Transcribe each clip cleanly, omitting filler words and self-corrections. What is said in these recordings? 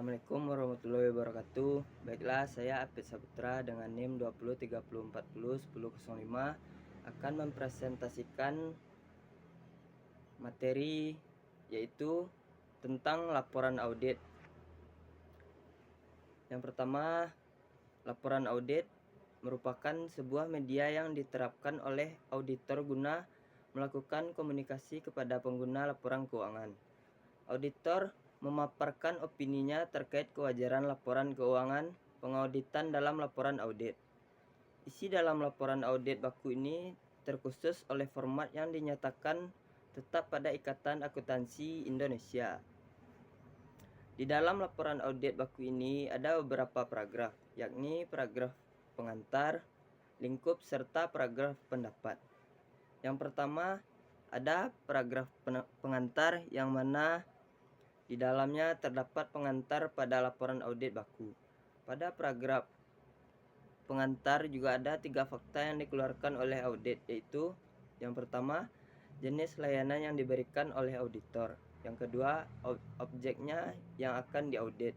Assalamualaikum warahmatullahi wabarakatuh. Baiklah, saya Apit Saputra dengan NIM 2030401005 akan mempresentasikan materi yaitu tentang laporan audit. Yang pertama, laporan audit merupakan sebuah media yang diterapkan oleh auditor guna melakukan komunikasi kepada pengguna laporan keuangan. Auditor memaparkan opininya terkait kewajaran laporan keuangan pengauditan dalam laporan audit. Isi dalam laporan audit baku ini terkhusus oleh format yang dinyatakan tetap pada Ikatan Akuntansi Indonesia. Di dalam laporan audit baku ini ada beberapa paragraf, yakni paragraf pengantar, lingkup, serta paragraf pendapat. Yang pertama ada paragraf pengantar yang mana di dalamnya terdapat pengantar pada laporan audit baku. Pada paragraf pengantar juga ada 3 fakta yang dikeluarkan oleh audit, yaitu yang pertama, jenis layanan yang diberikan oleh auditor. Yang kedua, objeknya yang akan diaudit.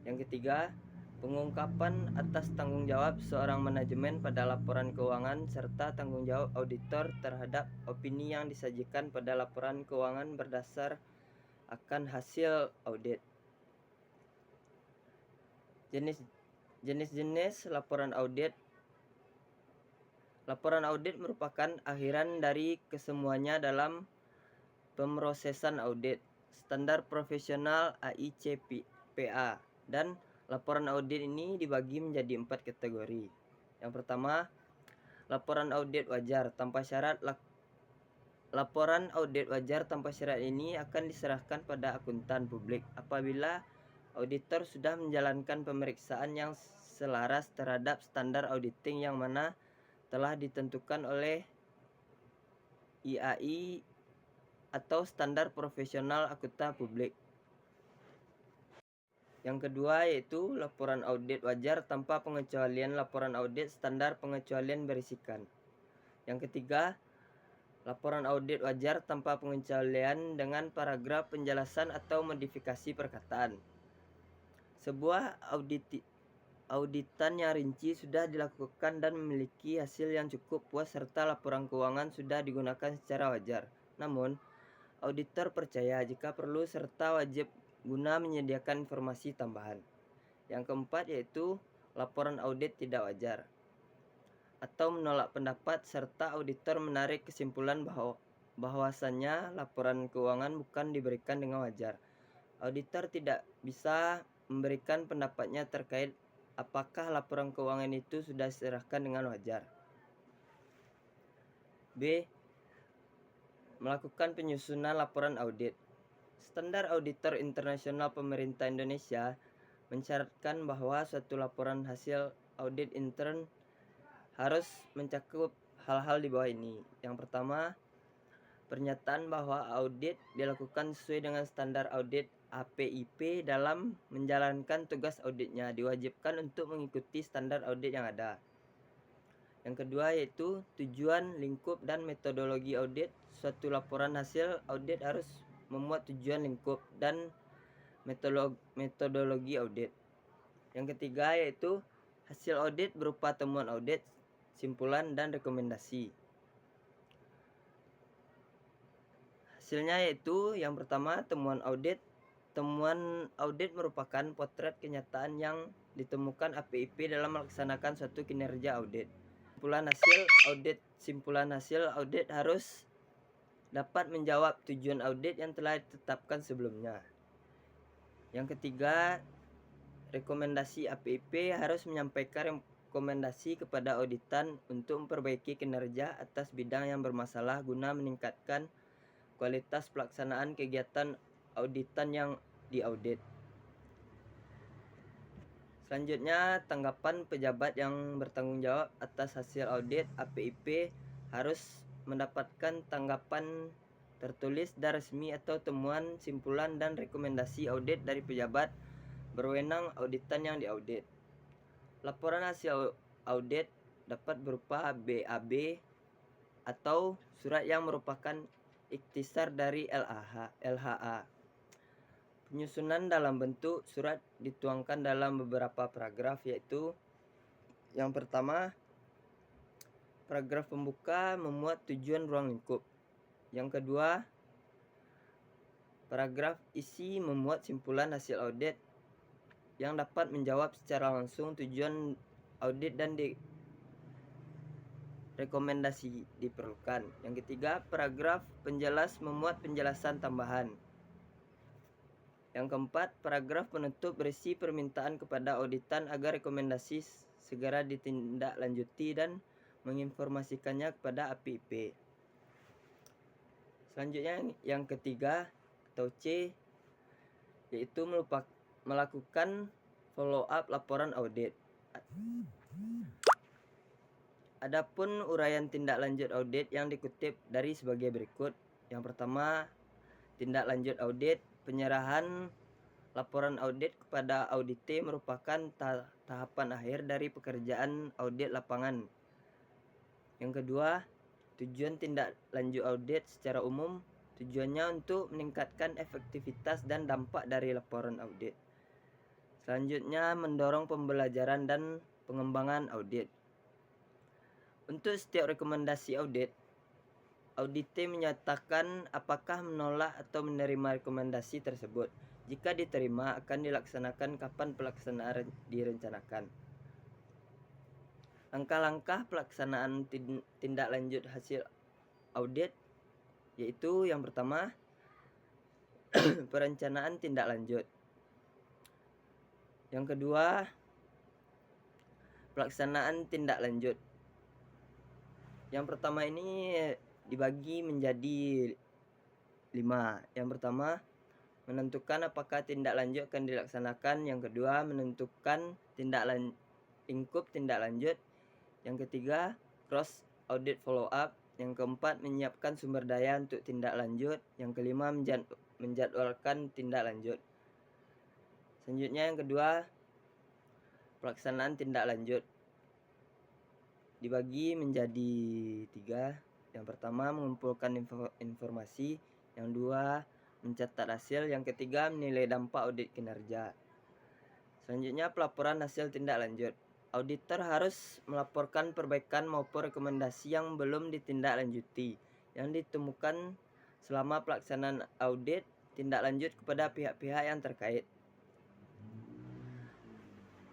Yang ketiga, pengungkapan atas tanggung jawab seorang manajemen pada laporan keuangan serta tanggung jawab auditor terhadap opini yang disajikan pada laporan keuangan berdasar akan hasil audit. Jenis-jenis laporan audit. Laporan audit merupakan akhiran dari kesemuanya dalam pemrosesan audit. Standar profesional AICPA dan laporan audit ini dibagi menjadi 4 kategori. Yang pertama, laporan audit wajar tanpa syarat. Laporan audit wajar tanpa syarat ini akan diserahkan pada akuntan publik apabila auditor sudah menjalankan pemeriksaan yang selaras terhadap standar auditing yang mana telah ditentukan oleh IAI atau standar profesional akuntan publik. Yang kedua yaitu laporan audit wajar tanpa pengecualian laporan audit standar pengecualian berisikan. Yang ketiga, laporan audit wajar tanpa pengecualian dengan paragraf penjelasan atau modifikasi perkataan. Sebuah auditan yang rinci sudah dilakukan dan memiliki hasil yang cukup puas serta laporan keuangan sudah digunakan secara wajar. Namun, auditor percaya jika perlu serta wajib guna menyediakan informasi tambahan. Yang keempat yaitu laporan audit tidak wajar atau menolak pendapat serta auditor menarik kesimpulan bahwasannya laporan keuangan bukan diberikan dengan wajar. Auditor tidak bisa memberikan pendapatnya terkait apakah laporan keuangan itu sudah diserahkan dengan wajar. B. Melakukan penyusunan laporan audit. Standar Auditor Internasional Pemerintah Indonesia mensyaratkan bahwa suatu laporan hasil audit intern harus mencakup hal-hal di bawah ini. Yang pertama, pernyataan bahwa audit dilakukan sesuai dengan standar audit APIP dalam menjalankan tugas auditnya diwajibkan untuk mengikuti standar audit yang ada. Yang kedua yaitu tujuan, lingkup, dan metodologi audit. Suatu laporan hasil audit harus memuat tujuan, lingkup, dan metodologi audit. Yang ketiga yaitu hasil audit berupa temuan audit, simpulan, dan rekomendasi. Hasilnya yaitu yang pertama, temuan audit. Temuan audit merupakan potret kenyataan yang ditemukan APIP dalam melaksanakan suatu kinerja audit. Simpulan hasil audit harus dapat menjawab tujuan audit yang telah ditetapkan sebelumnya. Yang ketiga, rekomendasi APIP harus menyampaikan rekomendasi kepada auditan untuk memperbaiki kinerja atas bidang yang bermasalah guna meningkatkan kualitas pelaksanaan kegiatan auditan yang diaudit. Selanjutnya, tanggapan pejabat yang bertanggung jawab atas hasil audit APIP harus mendapatkan tanggapan tertulis dan resmi atau temuan, simpulan, dan rekomendasi audit dari pejabat berwenang auditan yang diaudit. Laporan hasil audit dapat berupa BAB atau surat yang merupakan ikhtisar dari LHA. Penyusunan dalam bentuk surat dituangkan dalam beberapa paragraf, yaitu yang pertama, paragraf pembuka memuat tujuan ruang lingkup. Yang kedua, paragraf isi memuat simpulan hasil audit yang dapat menjawab secara langsung tujuan audit dan rekomendasi diperlukan. Yang ketiga, paragraf penjelas memuat penjelasan tambahan. Yang keempat, paragraf penutup berisi permintaan kepada auditan agar rekomendasi segera ditindaklanjuti dan menginformasikannya kepada APIP. Selanjutnya yang ketiga atau C, yaitu melakukan follow up laporan audit. Adapun uraian tindak lanjut audit yang dikutip dari sebagai berikut. Yang pertama, tindak lanjut audit. Penyerahan laporan audit kepada audite merupakan tahapan akhir dari pekerjaan audit lapangan. Yang kedua, tujuan tindak lanjut audit secara umum tujuannya untuk meningkatkan efektivitas dan dampak dari laporan audit. Selanjutnya, mendorong pembelajaran dan pengembangan audit. Untuk setiap rekomendasi audit, audite menyatakan apakah menolak atau menerima rekomendasi tersebut. Jika diterima, akan dilaksanakan kapan pelaksanaan direncanakan. Langkah-langkah pelaksanaan tindak lanjut hasil audit, yaitu yang pertama, perencanaan tindak lanjut. Yang kedua, pelaksanaan tindak lanjut. Yang pertama ini dibagi menjadi 5. Yang pertama, menentukan apakah tindak lanjut akan dilaksanakan. Yang kedua, menentukan lingkup tindak lanjut. Yang ketiga, cross audit follow up. Yang keempat, menyiapkan sumber daya untuk tindak lanjut. Yang kelima, menjadwalkan tindak lanjut. Selanjutnya yang kedua, pelaksanaan tindak lanjut dibagi menjadi 3. Yang pertama, mengumpulkan informasi. Yang dua, mencatat hasil. Yang ketiga, menilai dampak audit kinerja. Selanjutnya, pelaporan hasil tindak lanjut. Auditor harus melaporkan perbaikan maupun rekomendasi yang belum ditindaklanjuti yang ditemukan selama pelaksanaan audit tindak lanjut kepada pihak-pihak yang terkait.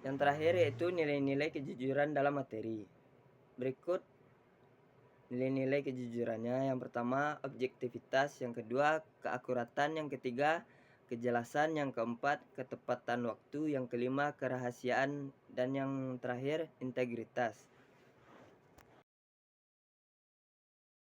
Yang terakhir yaitu nilai-nilai kejujuran dalam materi. Berikut nilai-nilai kejujurannya. Yang pertama, objektivitas. Yang kedua, keakuratan. Yang ketiga, kejelasan. Yang keempat, ketepatan waktu. Yang kelima, kerahasiaan. Dan yang terakhir, integritas.